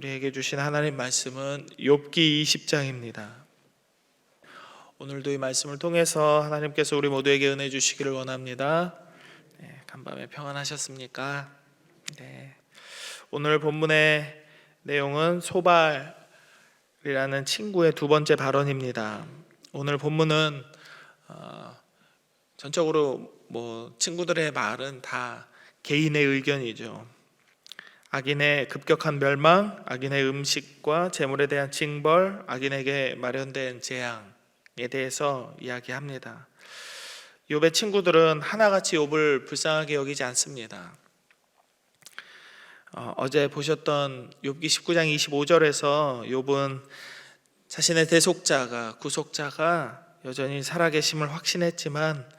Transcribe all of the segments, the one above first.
우리에게 주신 하나님 말씀은 욥기 20장입니다. 오늘도 이 말씀을 통해서 하나님께서 우리 모두에게 은혜 주시기를 원합니다. 간밤에 평안하셨습니까? 오늘 본문의 내용은 소발이라는 친구의 두 번째 발언입니다. 오늘 본문은 전적으로 친구들의 말은 다 개인의 의견이죠. 악인의 급격한 멸망, 악인의 음식과 재물에 대한 징벌, 악인에게 마련된 재앙에 대해서 이야기합니다. 욥의 친구들은 하나같이 욥을 불쌍하게 여기지 않습니다. 어제 보셨던 욥기 19장 25절에서 욥은 자신의 대속자가, 구속자가 여전히 살아계심을 확신했지만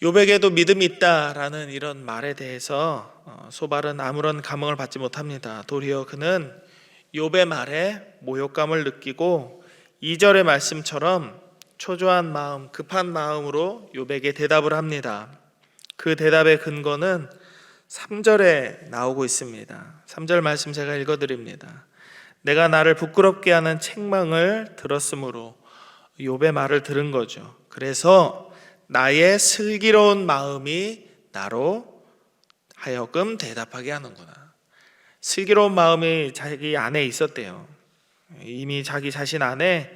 욥에게도 믿음이 있다라는 이런 말에 대해서 소발은 아무런 감흥을 받지 못합니다. 도리어 그는 욥의 말에 모욕감을 느끼고 2절의 말씀처럼 초조한 마음, 급한 마음으로 욥에게 대답을 합니다. 그 대답의 근거는 3절에 나오고 있습니다. 3절 말씀 제가 읽어드립니다. 내가 나를 부끄럽게 하는 책망을 들었으므로 욥의 말을 들은 거죠. 그래서 나의 슬기로운 마음이 나로 하여금 대답하게 하는구나. 슬기로운 마음이 자기 안에 있었대요. 이미 자기 자신 안에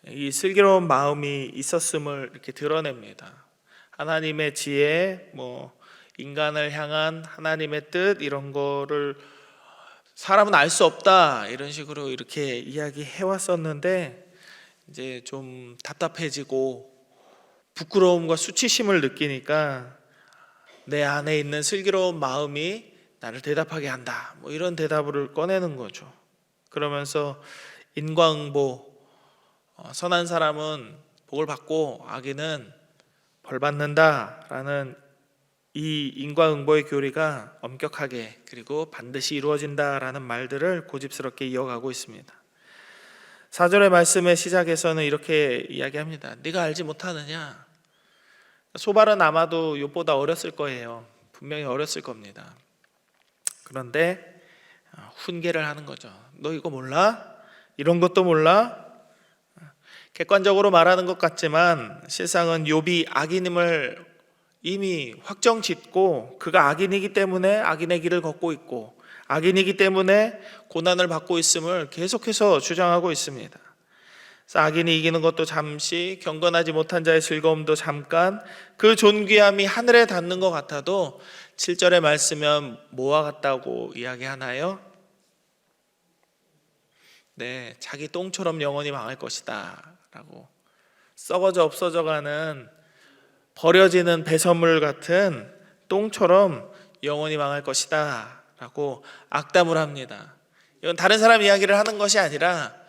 이 슬기로운 마음이 있었음을 이렇게 드러냅니다. 하나님의 지혜, 인간을 향한 하나님의 뜻, 이런 거를 사람은 알 수 없다, 이런 식으로 이렇게 이야기해 왔었는데 이제 좀 답답해지고 부끄러움과 수치심을 느끼니까 내 안에 있는 슬기로운 마음이 나를 대답하게 한다, 이런 대답을 꺼내는 거죠. 그러면서 인과응보, 선한 사람은 복을 받고 악인은 벌 받는다라는 이 인과응보의 교리가 엄격하게 그리고 반드시 이루어진다라는 말들을 고집스럽게 이어가고 있습니다. 4절의 말씀의 시작에서는 이렇게 이야기합니다. 네가 알지 못하느냐? 소발은 아마도 욥보다 어렸을 거예요. 분명히 어렸을 겁니다. 그런데 훈계를 하는 거죠. 너 이거 몰라? 이런 것도 몰라? 객관적으로 말하는 것 같지만 실상은 욥이 악인임을 이미 확정짓고 그가 악인이기 때문에 악인의 길을 걷고 있고 악인이기 때문에 고난을 받고 있음을 계속해서 주장하고 있습니다. 악인이 이기는 것도 잠시, 경건하지 못한 자의 즐거움도 잠깐, 그 존귀함이 하늘에 닿는 것 같아도 7절의 말씀은 뭐와 같다고 이야기하나요? 자기 똥처럼 영원히 망할 것이다 라고, 썩어져 없어져가는 버려지는 배설물 같은 똥처럼 영원히 망할 것이다 라고 악담을 합니다. 이건 다른 사람 이야기를 하는 것이 아니라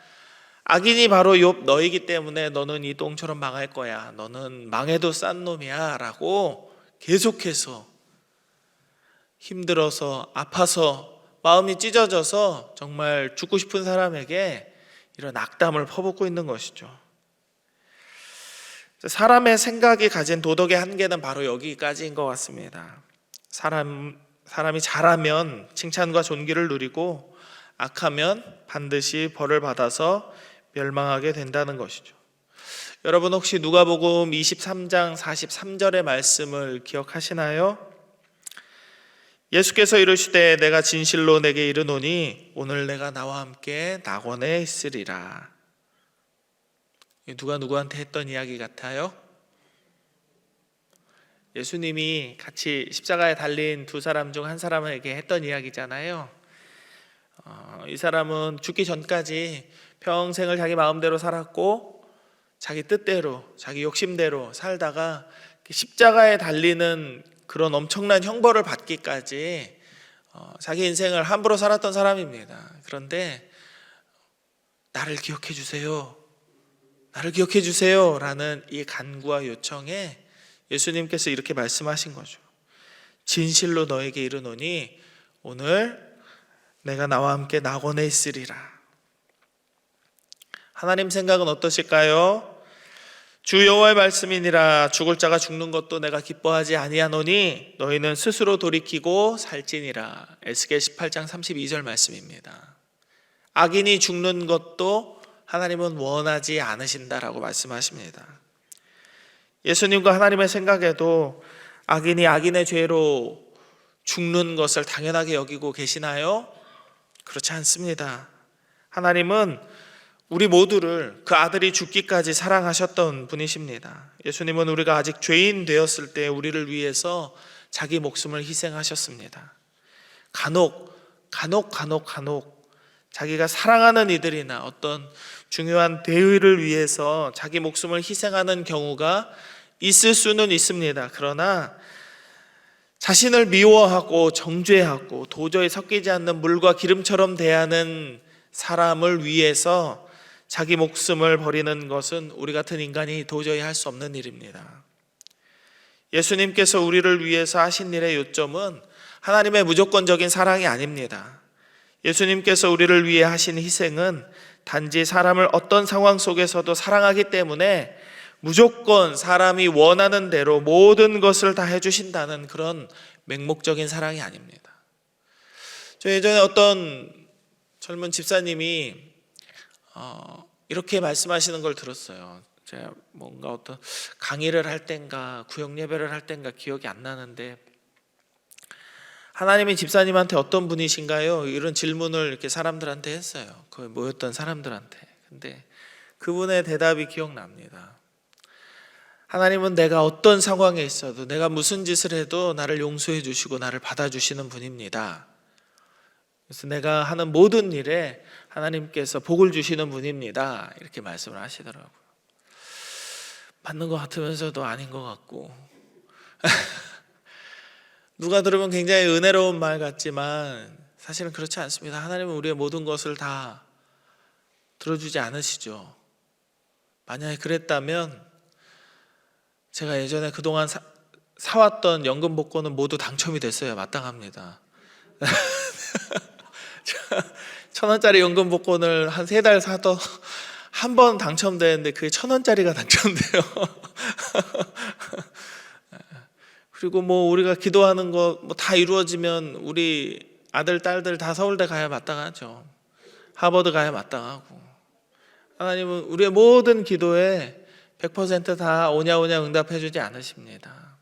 악인이 바로 욥 너이기 때문에 너는 이 똥처럼 망할 거야, 너는 망해도 싼 놈이야 라고 계속해서 힘들어서 아파서 마음이 찢어져서 정말 죽고 싶은 사람에게 이런 악담을 퍼붓고 있는 것이죠. 사람의 생각이 가진 도덕의 한계는 바로 여기까지인 것 같습니다. 사람이 잘하면 칭찬과 존귀를 누리고 악하면 반드시 벌을 받아서 멸망하게 된다는 것이죠. 여러분 혹시 누가복음 23장 43절의 말씀을 기억하시나요? 예수께서 이르시되 내가 진실로 내게 이르노니 오늘 내가 나와 함께 낙원에 있으리라. 누가 누구한테 했던 이야기 같아요? 예수님이 같이 십자가에 달린 두 사람 중 한 사람에게 했던 이야기잖아요. 이 사람은 죽기 전까지 평생을 자기 마음대로 살았고 자기 뜻대로, 자기 욕심대로 살다가 십자가에 달리는 그런 엄청난 형벌을 받기까지 자기 인생을 함부로 살았던 사람입니다. 그런데 나를 기억해 주세요, 나를 기억해 주세요 라는 이 간구와 요청에 예수님께서 이렇게 말씀하신 거죠. 진실로 너에게 이르노니 오늘 내가 나와 함께 낙원에 있으리라. 하나님 생각은 어떠실까요? 주 여호와의 말씀이니라. 죽을 자가 죽는 것도 내가 기뻐하지 아니하노니 너희는 스스로 돌이키고 살지니라. 에스겔 18장 32절 말씀입니다. 악인이 죽는 것도 하나님은 원하지 않으신다라고 말씀하십니다. 예수님과 하나님의 생각에도 악인이 악인의 죄로 죽는 것을 당연하게 여기고 계시나요? 그렇지 않습니다. 하나님은 우리 모두를 그 아들이 죽기까지 사랑하셨던 분이십니다. 예수님은 우리가 아직 죄인 되었을 때 우리를 위해서 자기 목숨을 희생하셨습니다. 간혹 자기가 사랑하는 이들이나 어떤 중요한 대의를 위해서 자기 목숨을 희생하는 경우가 있을 수는 있습니다. 그러나 자신을 미워하고 정죄하고 도저히 섞이지 않는 물과 기름처럼 대하는 사람을 위해서 자기 목숨을 버리는 것은 우리 같은 인간이 도저히 할 수 없는 일입니다. 예수님께서 우리를 위해서 하신 일의 요점은 하나님의 무조건적인 사랑이 아닙니다. 예수님께서 우리를 위해 하신 희생은 단지 사람을 어떤 상황 속에서도 사랑하기 때문에 무조건 사람이 원하는 대로 모든 것을 다 해주신다는 그런 맹목적인 사랑이 아닙니다. 저 예전에 어떤 젊은 집사님이 이렇게 말씀하시는 걸 들었어요. 제가 뭔가 어떤 강의를 할 땐가 구역 예배를 할 땐가 기억이 안 나는데, 하나님이 집사님한테 어떤 분이신가요? 이런 질문을 이렇게 사람들한테 했어요. 거기 모였던 사람들한테. 근데 그분의 대답이 기억납니다. 하나님은 내가 어떤 상황에 있어도, 내가 무슨 짓을 해도 나를 용서해 주시고 나를 받아주시는 분입니다. 그래서 내가 하는 모든 일에 하나님께서 복을 주시는 분입니다. 이렇게 말씀을 하시더라고요. 맞는 것 같으면서도 아닌 것 같고 누가 들으면 굉장히 은혜로운 말 같지만 사실은 그렇지 않습니다. 하나님은 우리의 모든 것을 다 들어주지 않으시죠. 만약에 그랬다면 제가 예전에 그동안 사왔던 연금 복권은 모두 당첨이 됐어야 마땅합니다. 1,000원짜리 연금 복권을 한 3달 사도 한 번 당첨되는데 그게 1,000원짜리가 당첨돼요. 그리고 우리가 기도하는 거 다 이루어지면 우리 아들, 딸들 다 서울대 가야 마땅하죠. 하버드 가야 마땅하고. 하나님은 우리의 모든 기도에 100% 다 오냐오냐 응답해 주지 않으십니다.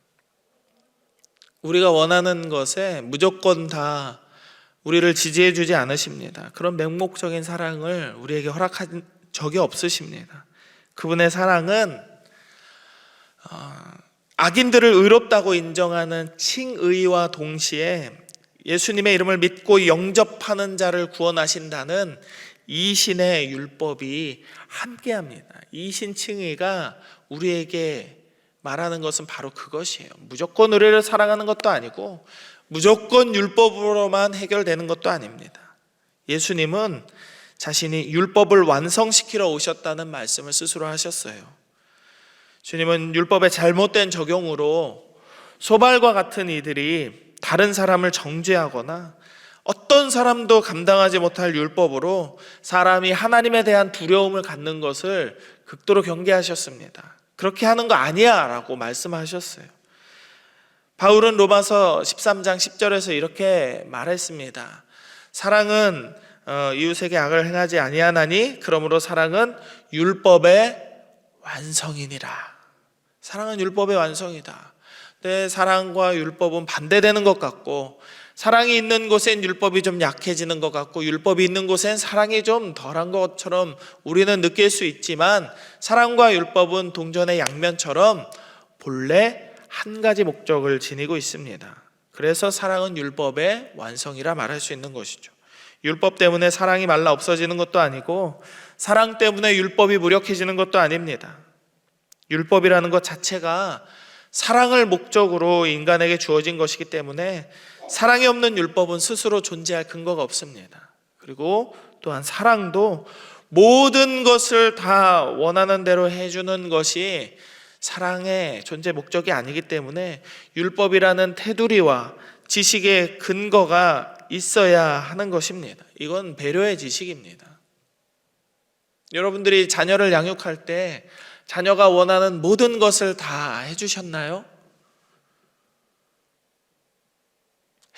우리가 원하는 것에 무조건 다 우리를 지지해 주지 않으십니다. 그런 맹목적인 사랑을 우리에게 허락한 적이 없으십니다. 그분의 사랑은 악인들을 의롭다고 인정하는 칭의와 동시에 예수님의 이름을 믿고 영접하는 자를 구원하신다는 이신의 율법이 함께합니다. 이신 칭의가 우리에게 말하는 것은 바로 그것이에요. 무조건 의뢰를 사랑하는 것도 아니고 무조건 율법으로만 해결되는 것도 아닙니다. 예수님은 자신이 율법을 완성시키러 오셨다는 말씀을 스스로 하셨어요. 주님은 율법의 잘못된 적용으로 소발과 같은 이들이 다른 사람을 정죄하거나 어떤 사람도 감당하지 못할 율법으로 사람이 하나님에 대한 두려움을 갖는 것을 극도로 경계하셨습니다. 그렇게 하는 거 아니야 라고 말씀하셨어요. 바울은 로마서 13장 10절에서 이렇게 말했습니다. 사랑은 이웃에게 악을 행하지 아니하나니 그러므로 사랑은 율법의 완성이니라. 사랑은 율법의 완성이다. 근데 사랑과 율법은 반대되는 것 같고, 사랑이 있는 곳엔 율법이 좀 약해지는 것 같고, 율법이 있는 곳엔 사랑이 좀 덜한 것처럼 우리는 느낄 수 있지만, 사랑과 율법은 동전의 양면처럼 본래 한 가지 목적을 지니고 있습니다. 그래서 사랑은 율법의 완성이라 말할 수 있는 것이죠. 율법 때문에 사랑이 말라 없어지는 것도 아니고, 사랑 때문에 율법이 무력해지는 것도 아닙니다. 율법이라는 것 자체가 사랑을 목적으로 인간에게 주어진 것이기 때문에 사랑이 없는 율법은 스스로 존재할 근거가 없습니다. 그리고 또한 사랑도 모든 것을 다 원하는 대로 해주는 것이 사랑의 존재 목적이 아니기 때문에 율법이라는 테두리와 지식의 근거가 있어야 하는 것입니다. 이건 배려의 지식입니다. 여러분들이 자녀를 양육할 때 자녀가 원하는 모든 것을 다 해주셨나요?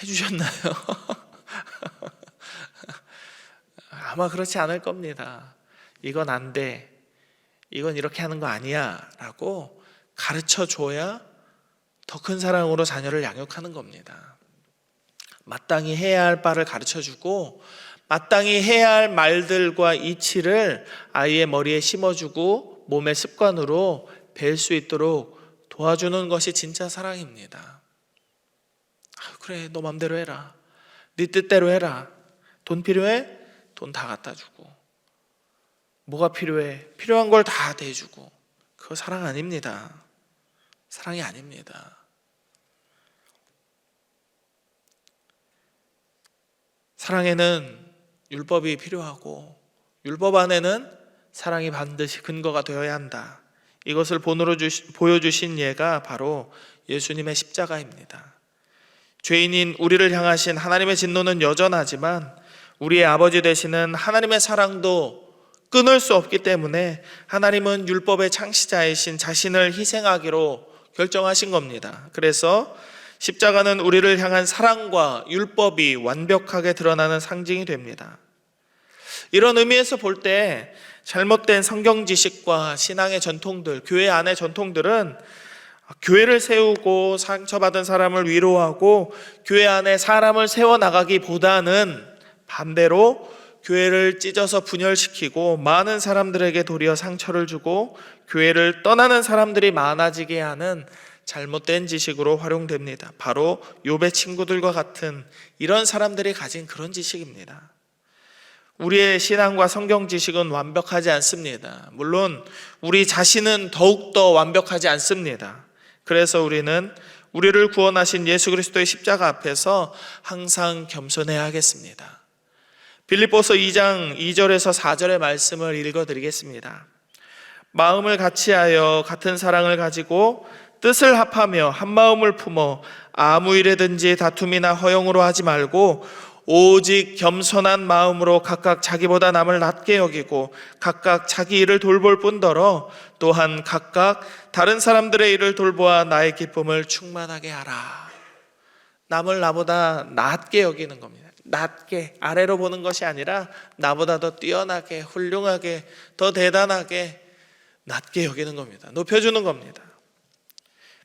해주셨나요? 아마 그렇지 않을 겁니다. 이건 안 돼, 이건 이렇게 하는 거 아니야 라고 가르쳐 줘야 더 큰 사랑으로 자녀를 양육하는 겁니다. 마땅히 해야 할 바를 가르쳐 주고 마땅히 해야 할 말들과 이치를 아이의 머리에 심어주고 몸의 습관으로 뵐 수 있도록 도와주는 것이 진짜 사랑입니다. 그래, 너 맘대로 해라, 네 뜻대로 해라, 돈 필요해? 돈 다 갖다 주고, 뭐가 필요해? 필요한 걸 다 대주고. 그거 사랑 아닙니다. 사랑이 아닙니다. 사랑에는 율법이 필요하고 율법 안에는 사랑이 반드시 근거가 되어야 한다. 이것을 본으로 보여주신 예가 바로 예수님의 십자가입니다. 죄인인 우리를 향하신 하나님의 진노는 여전하지만 우리의 아버지 되시는 하나님의 사랑도 끊을 수 없기 때문에 하나님은 율법의 창시자이신 자신을 희생하기로 결정하신 겁니다. 그래서 십자가는 우리를 향한 사랑과 율법이 완벽하게 드러나는 상징이 됩니다. 이런 의미에서 볼 때 잘못된 성경 지식과 신앙의 전통들, 교회 안의 전통들은 교회를 세우고 상처받은 사람을 위로하고 교회 안에 사람을 세워나가기보다는 반대로 교회를 찢어서 분열시키고 많은 사람들에게 도리어 상처를 주고 교회를 떠나는 사람들이 많아지게 하는 잘못된 지식으로 활용됩니다. 바로 욥의 친구들과 같은 이런 사람들이 가진 그런 지식입니다. 우리의 신앙과 성경 지식은 완벽하지 않습니다. 물론 우리 자신은 더욱더 완벽하지 않습니다. 그래서 우리는 우리를 구원하신 예수 그리스도의 십자가 앞에서 항상 겸손해야 하겠습니다. 빌립보서 2장 2절에서 4절의 말씀을 읽어드리겠습니다. 마음을 같이하여 같은 사랑을 가지고 뜻을 합하며 한 마음을 품어 아무 일에든지 다툼이나 허용으로 하지 말고 오직 겸손한 마음으로 각각 자기보다 남을 낮게 여기고 각각 자기 일을 돌볼 뿐더러 또한 각각 다른 사람들의 일을 돌보아 나의 기쁨을 충만하게 하라. 남을 나보다 낮게 여기는 겁니다. 낮게, 아래로 보는 것이 아니라 나보다 더 뛰어나게, 훌륭하게, 더 대단하게 낮게 여기는 겁니다. 높여주는 겁니다.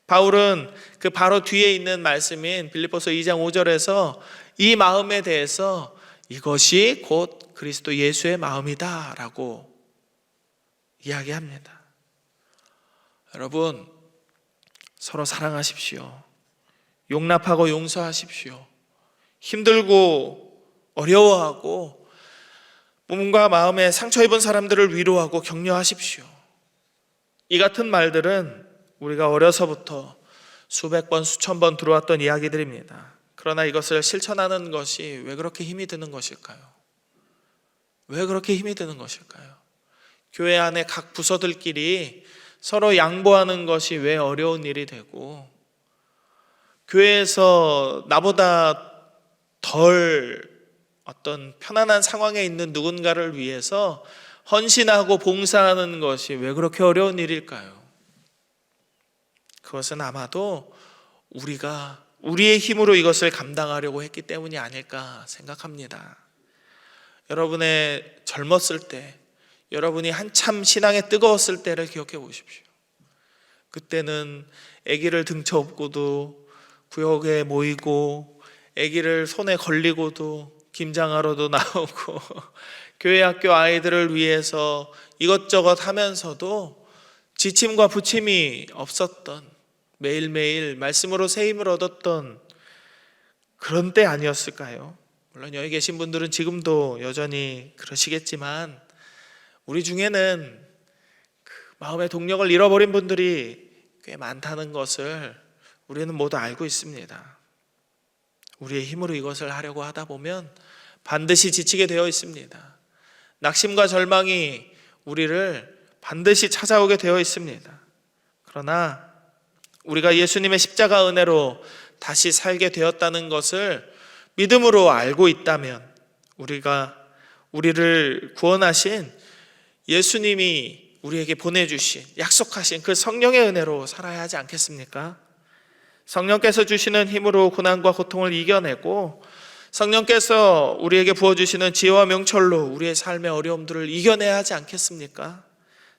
바울은 그 바로 뒤에 있는 말씀인 빌립보서 2장 5절에서 이 마음에 대해서 이것이 곧 그리스도 예수의 마음이다 라고 이야기합니다. 여러분, 서로 사랑하십시오. 용납하고 용서하십시오. 힘들고 어려워하고 몸과 마음에 상처 입은 사람들을 위로하고 격려하십시오. 이 같은 말들은 우리가 어려서부터 수백 번, 수천 번 들어왔던 이야기들입니다. 그러나 이것을 실천하는 것이 왜 그렇게 힘이 드는 것일까요? 왜 그렇게 힘이 드는 것일까요? 교회 안에 각 부서들끼리 서로 양보하는 것이 왜 어려운 일이 되고 교회에서 나보다 덜 어떤 편안한 상황에 있는 누군가를 위해서 헌신하고 봉사하는 것이 왜 그렇게 어려운 일일까요? 그것은 아마도 우리가 우리의 힘으로 이것을 감당하려고 했기 때문이 아닐까 생각합니다. 여러분의 젊었을 때, 여러분이 한참 신앙에 뜨거웠을 때를 기억해 보십시오. 그때는 아기를 등쳐 업고도 구역에 모이고 아기를 손에 걸리고도 김장하러도 나오고 교회 학교 아이들을 위해서 이것저것 하면서도 지침과 부침이 없었던, 매일매일 말씀으로 새 힘을 얻었던 그런 때 아니었을까요? 물론 여기 계신 분들은 지금도 여전히 그러시겠지만 우리 중에는 그 마음의 동력을 잃어버린 분들이 꽤 많다는 것을 우리는 모두 알고 있습니다. 우리의 힘으로 이것을 하려고 하다 보면 반드시 지치게 되어 있습니다. 낙심과 절망이 우리를 반드시 찾아오게 되어 있습니다. 그러나 우리가 예수님의 십자가 은혜로 다시 살게 되었다는 것을 믿음으로 알고 있다면 우리를 구원하신 예수님이 우리에게 보내주신 약속하신 그 성령의 은혜로 살아야 하지 않겠습니까? 성령께서 주시는 힘으로 고난과 고통을 이겨내고 성령께서 우리에게 부어주시는 지혜와 명철로 우리의 삶의 어려움들을 이겨내야 하지 않겠습니까?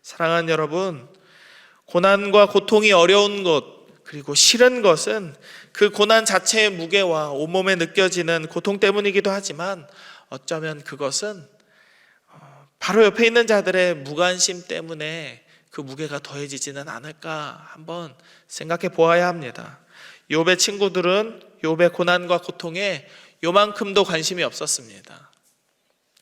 사랑하는 여러분, 고난과 고통이 어려운 것 그리고 싫은 것은 그 고난 자체의 무게와 온몸에 느껴지는 고통 때문이기도 하지만 어쩌면 그것은 바로 옆에 있는 자들의 무관심 때문에 그 무게가 더해지지는 않을까 한번 생각해 보아야 합니다. 욥의 친구들은 욥의 고난과 고통에 요만큼도 관심이 없었습니다.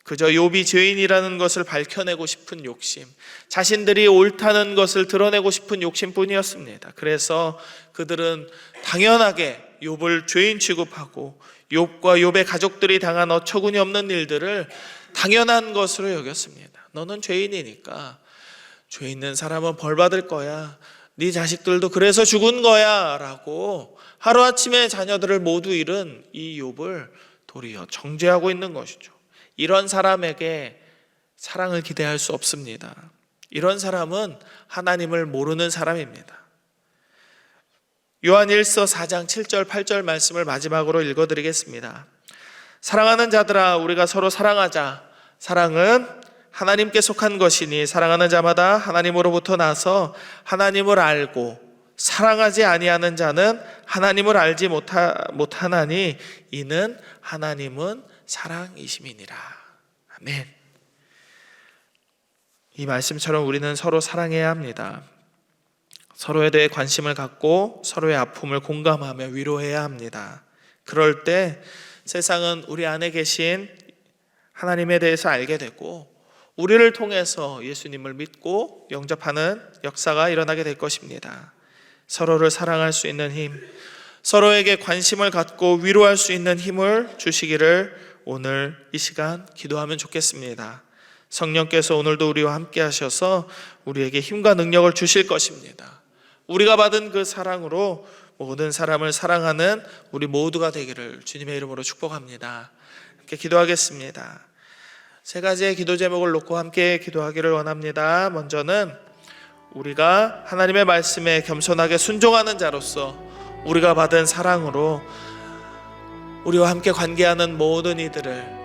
그저 욥이 죄인이라는 것을 밝혀내고 싶은 욕심, 자신들이 옳다는 것을 드러내고 싶은 욕심뿐이었습니다. 그래서 그들은 당연하게 욥을 죄인 취급하고 욥과 욥의 가족들이 당한 어처구니 없는 일들을 당연한 것으로 여겼습니다. 너는 죄인이니까 죄 있는 사람은 벌 받을 거야. 네 자식들도 그래서 죽은 거야 라고 하루아침에 자녀들을 모두 잃은 이 욥을 도리어 정죄하고 있는 것이죠. 이런 사람에게 사랑을 기대할 수 없습니다. 이런 사람은 하나님을 모르는 사람입니다. 요한 1서 4장 7절 8절 말씀을 마지막으로 읽어드리겠습니다. 사랑하는 자들아, 우리가 서로 사랑하자. 사랑은 하나님께 속한 것이니 사랑하는 자마다 하나님으로부터 나서 하나님을 알고 사랑하지 아니하는 자는 하나님을 알지 못하나니 이는 하나님은 사랑이심이니라. 아멘. 이 말씀처럼 우리는 서로 사랑해야 합니다. 서로에 대해 관심을 갖고 서로의 아픔을 공감하며 위로해야 합니다. 그럴 때 세상은 우리 안에 계신 하나님에 대해서 알게 되고 우리를 통해서 예수님을 믿고 영접하는 역사가 일어나게 될 것입니다. 서로를 사랑할 수 있는 힘, 서로에게 관심을 갖고 위로할 수 있는 힘을 주시기를 오늘 이 시간 기도하면 좋겠습니다. 성령께서 오늘도 우리와 함께 하셔서 우리에게 힘과 능력을 주실 것입니다. 우리가 받은 그 사랑으로 모든 사람을 사랑하는 우리 모두가 되기를 주님의 이름으로 축복합니다. 함께 기도하겠습니다. 세 가지의 기도 제목을 놓고 함께 기도하기를 원합니다. 먼저는 우리가 하나님의 말씀에 겸손하게 순종하는 자로서 우리가 받은 사랑으로 우리와 함께 관계하는 모든 이들을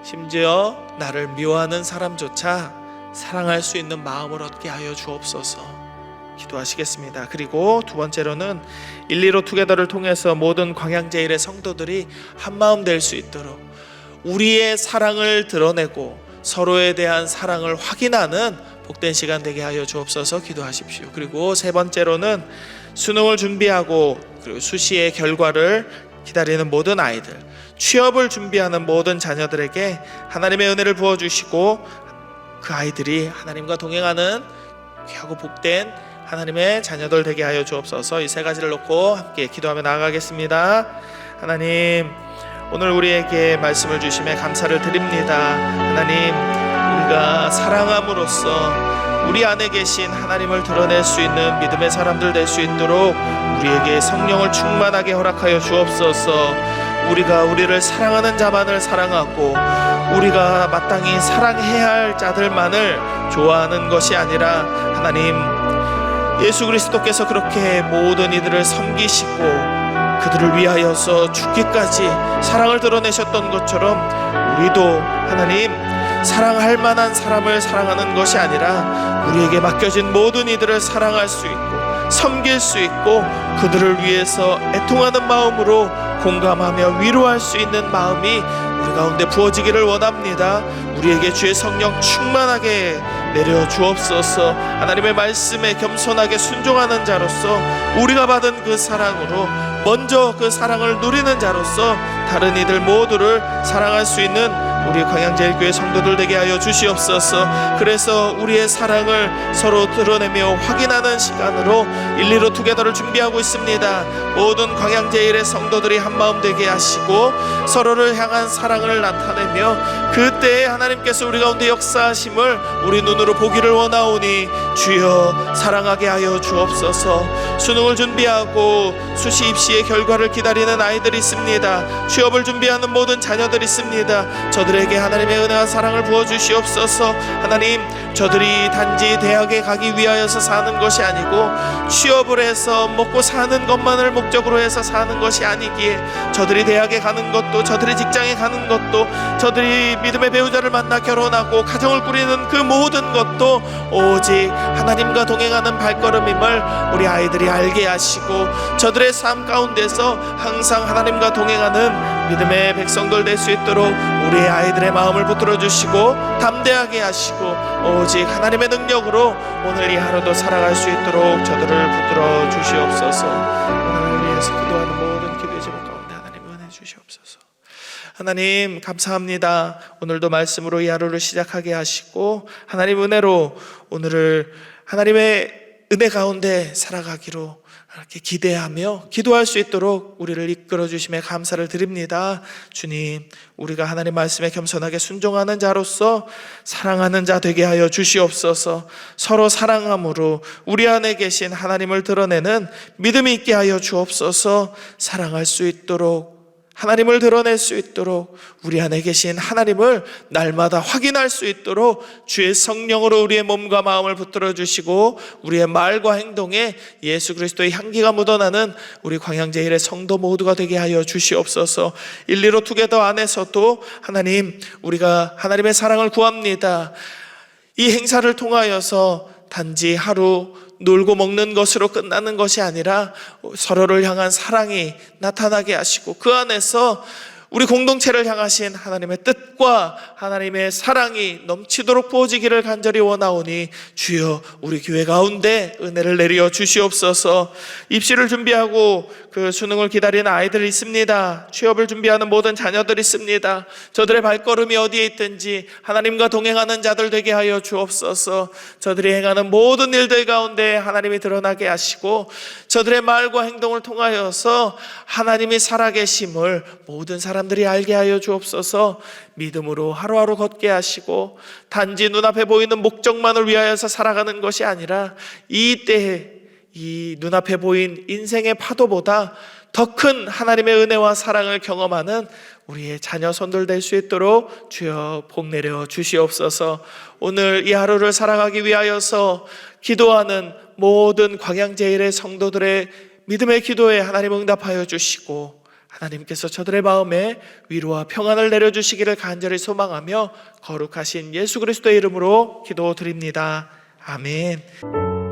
심지어 나를 미워하는 사람조차 사랑할 수 있는 마음을 얻게 하여 주옵소서. 기도하시겠습니다. 그리고 두 번째로는 115 투게더를 통해서 모든 광양제일의 성도들이 한마음 될 수 있도록 우리의 사랑을 드러내고 서로에 대한 사랑을 확인하는 복된 시간 되게 하여 주옵소서. 기도하십시오. 그리고 세 번째로는 수능을 준비하고 그리고 수시의 결과를 기다리는 모든 아이들, 취업을 준비하는 모든 자녀들에게 하나님의 은혜를 부어주시고 그 아이들이 하나님과 동행하는 귀하고 복된 하나님의 자녀들 되게 하여 주옵소서. 이 세 가지를 놓고 함께 기도하며 나아가겠습니다. 하나님, 오늘 우리에게 말씀을 주심에 감사를 드립니다. 하나님, 우리가 사랑함으로써 우리 안에 계신 하나님을 드러낼 수 있는 믿음의 사람들 될 수 있도록 우리에게 성령을 충만하게 허락하여 주옵소서. 우리가 우리를 사랑하는 자만을 사랑하고 우리가 마땅히 사랑해야 할 자들만을 좋아하는 것이 아니라 하나님, 예수 그리스도께서 그렇게 모든 이들을 섬기시고 그들을 위하여서 죽기까지 사랑을 드러내셨던 것처럼 우리도 하나님, 사랑할 만한 사람을 사랑하는 것이 아니라 우리에게 맡겨진 모든 이들을 사랑할 수 있고 섬길 수 있고 그들을 위해서 애통하는 마음으로 공감하며 위로할 수 있는 마음이 우리 가운데 부어지기를 원합니다. 우리에게 주의 성령 충만하게 내려 주옵소서. 하나님의 말씀에 겸손하게 순종하는 자로서 우리가 받은 그 사랑으로 먼저 그 사랑을 누리는 자로서 다른 이들 모두를 사랑할 수 있는 우리 광양제일교회 성도들 되게 하여 주시옵소서. 그래서 우리의 사랑을 서로 드러내며 확인하는 시간으로 115 투게더를 준비하고 있습니다. 모든 광양제일의 성도들이 한마음 되게 하시고 서로를 향한 사랑을 나타내며 그때에 하나님께서 우리 가운데 역사하심을 우리 눈으로 보기를 원하오니 주여 사랑하게 하여 주옵소서. 수능을 준비하고 수시 입시의 결과를 기다리는 아이들이 있습니다. 취업을 준비하는 모든 자녀들이 있습니다. 저들에게 하나님의 은혜와 사랑을 부어주시옵소서. 하나님, 저들이 단지 대학에 가기 위하여서 사는 것이 아니고 취업을 해서 먹고 사는 것만을 목적으로 해서 사는 것이 아니기에 저들이 대학에 가는 것도, 저들이 직장에 가는 것도, 저들이 믿음의 배우자를 만나 결혼하고 가정을 꾸리는 그 모든 것도 오직 하나님과 동행하는 발걸음임을 우리 아이들이 알게 하시고 저들의 삶 가운데서 항상 하나님과 동행하는 믿음의 백성들 될 수 있도록 우리 아이들의 마음을 붙들어 주시고 담대하게 하시고 오직 하나님의 능력으로 오늘 이 하루도 살아갈 수 있도록 저들을 붙들어 주시옵소서. 오늘을 위해서 기도하는 모든 기도의 제목 가운데 하나님 은혜 주시옵소서. 하나님 감사합니다. 오늘도 말씀으로 이 하루를 시작하게 하시고 하나님 은혜로 오늘을 하나님의 은혜 가운데 살아가기로 이렇게 기대하며 기도할 수 있도록 우리를 이끌어 주심에 감사를 드립니다. 주님, 우리가 하나님 말씀에 겸손하게 순종하는 자로서 사랑하는 자 되게 하여 주시옵소서. 서로 사랑함으로 우리 안에 계신 하나님을 드러내는 믿음이 있게 하여 주옵소서. 사랑할 수 있도록, 하나님을 드러낼 수 있도록, 우리 안에 계신 하나님을 날마다 확인할 수 있도록 주의 성령으로 우리의 몸과 마음을 붙들어 주시고 우리의 말과 행동에 예수 그리스도의 향기가 묻어나는 우리 광양제일의 성도 모두가 되게 하여 주시옵소서. 115 투게더 안에서도 하나님, 우리가 하나님의 사랑을 구합니다. 이 행사를 통하여서 단지 하루 놀고 먹는 것으로 끝나는 것이 아니라 서로를 향한 사랑이 나타나게 하시고 그 안에서 우리 공동체를 향하신 하나님의 뜻과 하나님의 사랑이 넘치도록 부어지기를 간절히 원하오니 주여 우리 교회 가운데 은혜를 내려 주시옵소서. 입시를 준비하고 그 수능을 기다리는 아이들이 있습니다. 취업을 준비하는 모든 자녀들이 있습니다. 저들의 발걸음이 어디에 있든지 하나님과 동행하는 자들 되게 하여 주옵소서. 저들이 행하는 모든 일들 가운데 하나님이 드러나게 하시고 저들의 말과 행동을 통하여서 하나님이 살아계심을 모든 사람들이 알게 하여 주옵소서. 믿음으로 하루하루 걷게 하시고 단지 눈앞에 보이는 목적만을 위하여서 살아가는 것이 아니라 이 때에 이 눈앞에 보인 인생의 파도보다 더 큰 하나님의 은혜와 사랑을 경험하는 우리의 자녀 손들 될 수 있도록 주여 복 내려 주시옵소서. 오늘 이 하루를 살아가기 위하여서 기도하는 모든 광양제일의 성도들의 믿음의 기도에 하나님 응답하여 주시고 하나님께서 저들의 마음에 위로와 평안을 내려주시기를 간절히 소망하며 거룩하신 예수 그리스도의 이름으로 기도드립니다. 아멘.